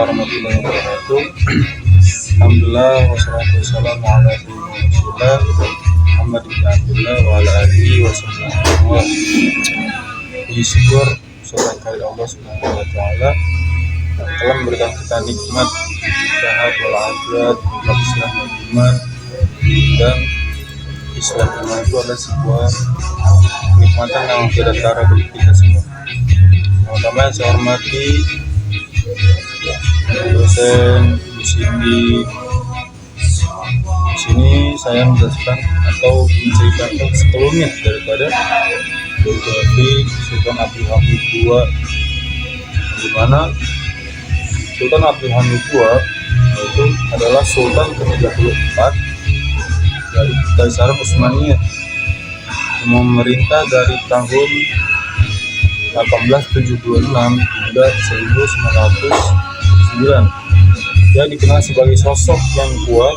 warahmatullahi wabarakatuh. Alhamdulillah wassalatu wassalamu ala rasulillah Muhammad bin Abdullah wa ala alihi wasallam. Puji syukur kepada Allah Subhanahu wa taala yang telah memberikan kita nikmat sehat walafiat, nikmat Islam dan iman. Dan Islam iman itu adalah sebuah kenikmatan yang tidak tara bagi kita semua. Pertama yang saya hormati dosen di sini saya menjelaskan atau menceritakan sekelumit daripada biografi Sultan Abdul Hamid II, di mana Sultan Abdul Hamid II itu adalah Sultan ke-34 dari Kekaisaran Utsmaniyah yang memerintah dari tahun 1876 hingga 1909. Dia dikenal sebagai sosok yang kuat,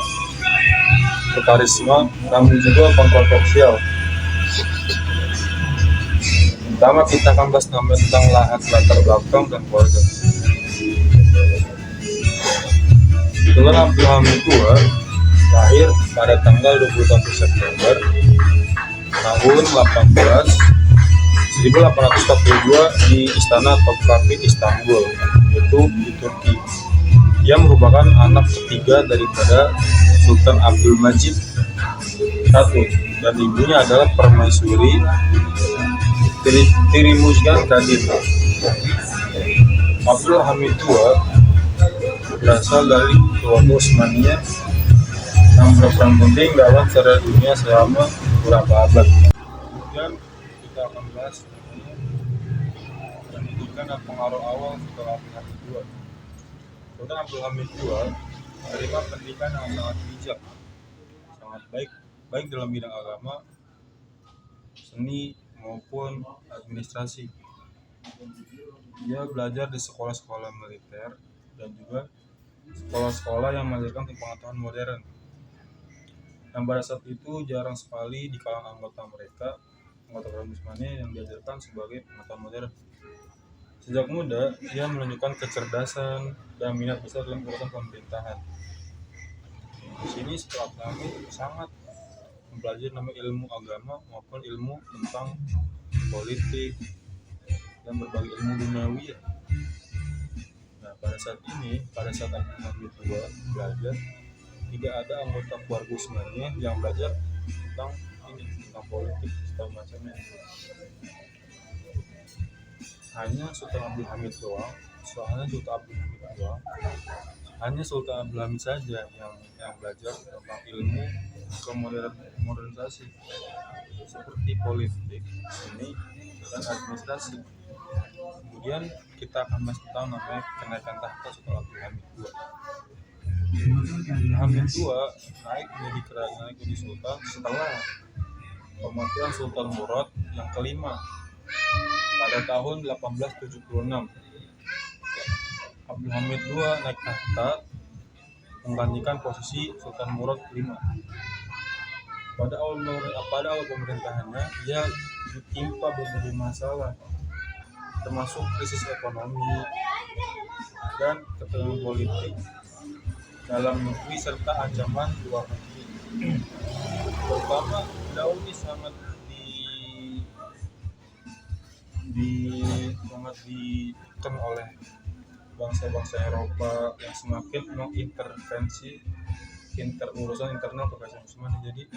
berkarisma, namun juga kontroversial. Pertama kita akan bahas tentang latar belakang dan keluarga. Sultan Abdul Hamid II lahir pada tanggal 21 September tahun 1842 di Istana Topkapı Istanbul, yaitu di Turki. Dia merupakan anak ketiga daripada Sultan Abdul Majid I dan ibunya adalah Permaisuri Tirimuzgan Kadir. Abdul Hamid II berasal dari keluarga Utsmaniyah yang berperan penting dalam sejarah dunia selama beberapa abad. Kemudian kita akan bahas pendidikan dan pengaruh awal Sultan Abdul Hamid II. Sultan Abdul Hamid II menerima pendidikan yang sangat bijak, sangat baik dalam bidang agama, seni maupun administrasi. Dia belajar di sekolah-sekolah militer dan juga sekolah-sekolah yang mengajarkan pengetahuan modern. Dan pada saat itu jarang sekali di kalangan anggota kerajaan Utsmaniyah yang diajarkan sebagai pengetahuan modern. Sejak muda, dia menunjukkan kecerdasan dan minat besar dalam urusan pemerintahan. Di sini setelah kami sangat mempelajari ilmu agama maupun ilmu tentang politik dan berbagai ilmu duniawi. Nah, pada saat Abdul Hamid II belajar, tidak ada anggota keluarga Utsmaniyah yang belajar tentang politik segala macamnya. Hanya Sultan Abdul Hamid doang, hanya Sultan Abdul Hamid saja yang belajar tentang ilmu modernisasi seperti politik, seni, dan administrasi. Kemudian kita akan bahas tentang namanya kenaikan tahta Sultan Abdul Hamid II. Hamid II naik menjadi sultan setelah kematian Sultan Murad yang kelima pada tahun 1876. Abdul Hamid II naik tahta menggantikan posisi Sultan Murad V. Pada awal pemerintahannya, ia ditimpa berbagai masalah, termasuk krisis ekonomi dan ketegangan politik dalam negeri serta ancaman luar negeri. Terutama beliau ini sangat ditekan oleh bangsa-bangsa Eropa yang semakin mengintervensi urusan internal Kekaisaran Utsmaniyah. Jadi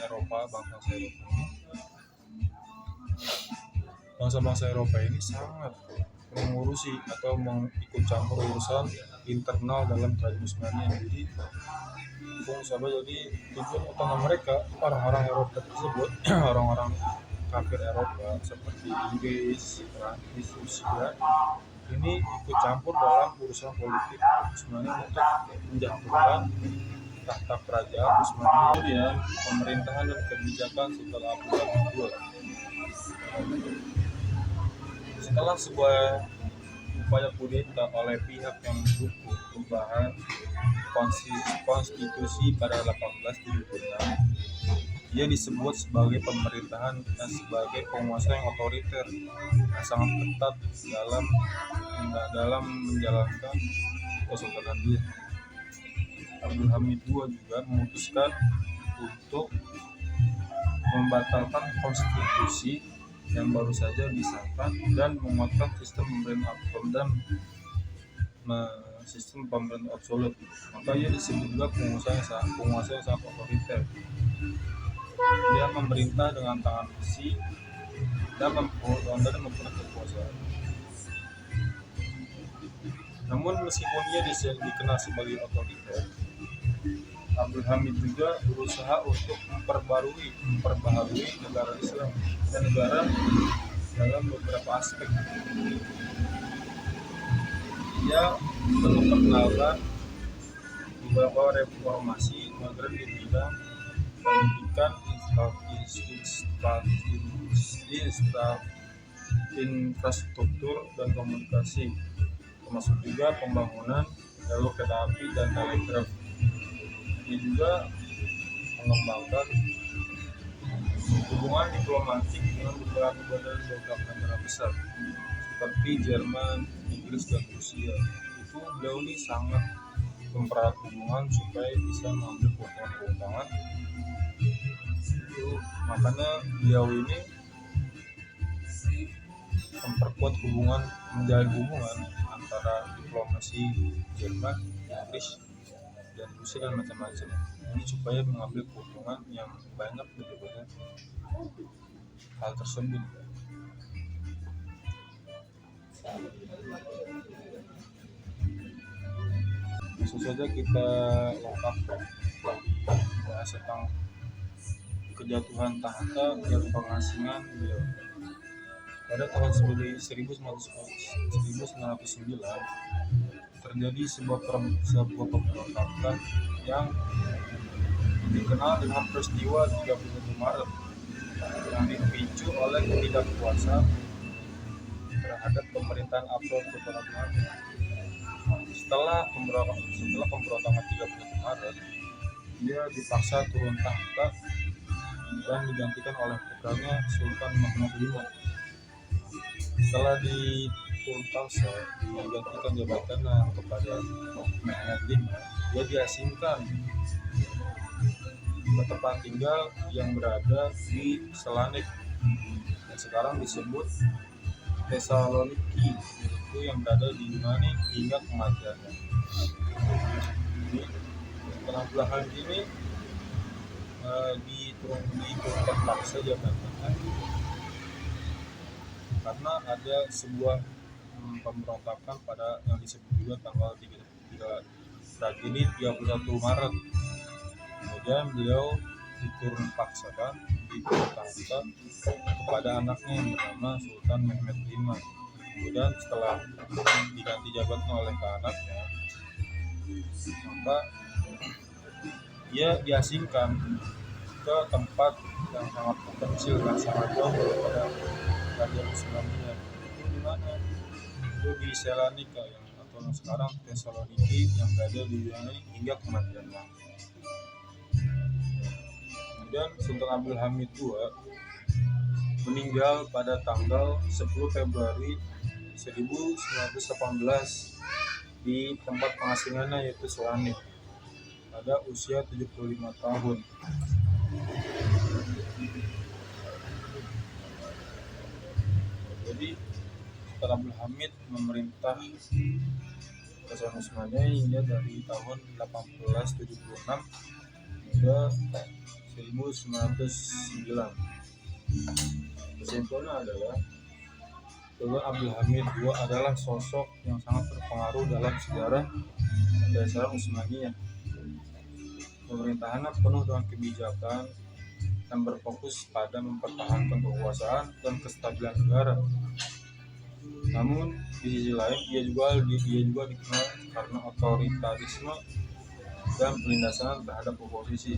bangsa-bangsa Eropa ini sangat mengurusi atau mengikut campur urusan internal dalam kerajaan Utsmaniyah. Jadi tujuan utama mereka, orang-orang Eropa tersebut, orang-orang kafir Eropa seperti Inggris, Prancis, Rusia, ini ikut campur dalam urusan politik Utsmaniyah untuk menjatuhkan tahta kerajaan Utsmaniyah. Kemudian pemerintahan dan kebijakan Sultan Abdul Hamid II. Setelah sebuah upaya kudeta oleh pihak yang mendukung perubahan konstitusi pada 1876, dia disebut sebagai pemerintahan dan sebagai penguasa yang otoriter yang sangat ketat dalam menjalankan Kesultanan dia. Abdul Hamid II juga memutuskan untuk membatalkan konstitusi yang baru saja disahkan dan menguatkan sistem pemerintahan absolut. Maka ia disebut juga penguasa yang sangat otoriter. Dia memerintah dengan tangan besi dan memperoleh kekuasaan. Namun meskipun ia dikenal sebagai otoriter, Abdul Hamid juga berusaha untuk memperbaharui negara Islam dan negara dalam beberapa aspek. Ia memperkenalkan beberapa reformasi modern di bidang pendidikan, infrastruktur dan komunikasi, termasuk juga pembangunan jalur kereta api dan telegraf. Ia juga mengembangkan hubungan diplomatik dengan beberapa negara besar seperti Jerman, Inggris, dan Rusia. Itu beliau ini sangat mempererat hubungan supaya bisa mengambil keuntungan. Itu makanya beliau ini memperkuat menjalin hubungan antara diplomasi Jerman, Inggris, dan Rusia dan macam-macam. Ini supaya mengambil keuntungan yang banyak daripada hal tersebut. Langsung saja kita lengkap bahas tentang kejatuhan tahta dan pengasingan beliau. Pada tahun 1909 terjadi sebuah pemberontakan yang dikenal dengan peristiwa 31 Maret yang dipicu oleh ketidakpuasan terhadap pemerintahan absolut Sultan Abdul Hamid. Setelah pemberontakan 31 Maret, dia dipaksa turun tahta dan digantikan oleh putranya Sultan Mahmud V. Setelah digantikan jabatannya kepada Mehmed V, dia diasingkan ke tempat tinggal yang berada di Selanik yang sekarang disebut Thessaloniki, itu yang berada di Yunani hingga kematiannya. Jadi setelah belahan ini diturunkan paksa jabatannya karena ada sebuah pemberontakan pada yang disebut juga tanggal 31 Maret. Kemudian beliau diturun paksakan kepada anaknya yang bernama Sultan Mehmed V. Kemudian setelah diganti jabatan oleh anaknya, maka ia diasingkan ke tempat yang sangat kecil dan sangat jauh daripada kerajaan Islamnya. Itu di mana? Itu di Selanika atau sekarang Thessaloniki yang berada di Yunani hingga kematiannya. Kemudian Sultan Abdul Hamid II meninggal pada tanggal 10 Februari 1918 di tempat pengasingannya yaitu Selanik pada usia 75 tahun. Jadi Sultan Abdul Hamid memerintah Kerajaan Utsmaniyah hingga dari tahun 1876 hingga 1909. Kesimpulannya adalah Sultan Abdul Hamid II adalah sosok yang sangat berpengaruh dalam sejarah Kerajaan Utsmaniyah. Pemerintahannya penuh dengan kebijakan dan berfokus pada mempertahankan kekuasaan dan kestabilan negara. Namun di sisi lain dia juga dikenal karena otoritarisme dan penindasan terhadap oposisi.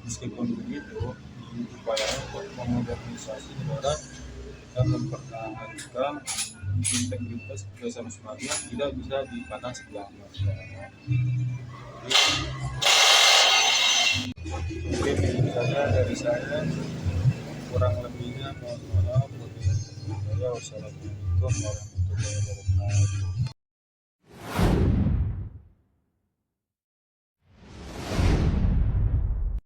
Meskipun begitu, diupayakan untuk memodernisasi negara dan mempertahankan integritas Kerajaan Utsmaniyah tidak bisa dipandang sebelah mata. Mungkin ini saja dari saya, kurang lebihnya mohon maaf. Wassalamualaikum warahmatullahi wabarakatuh.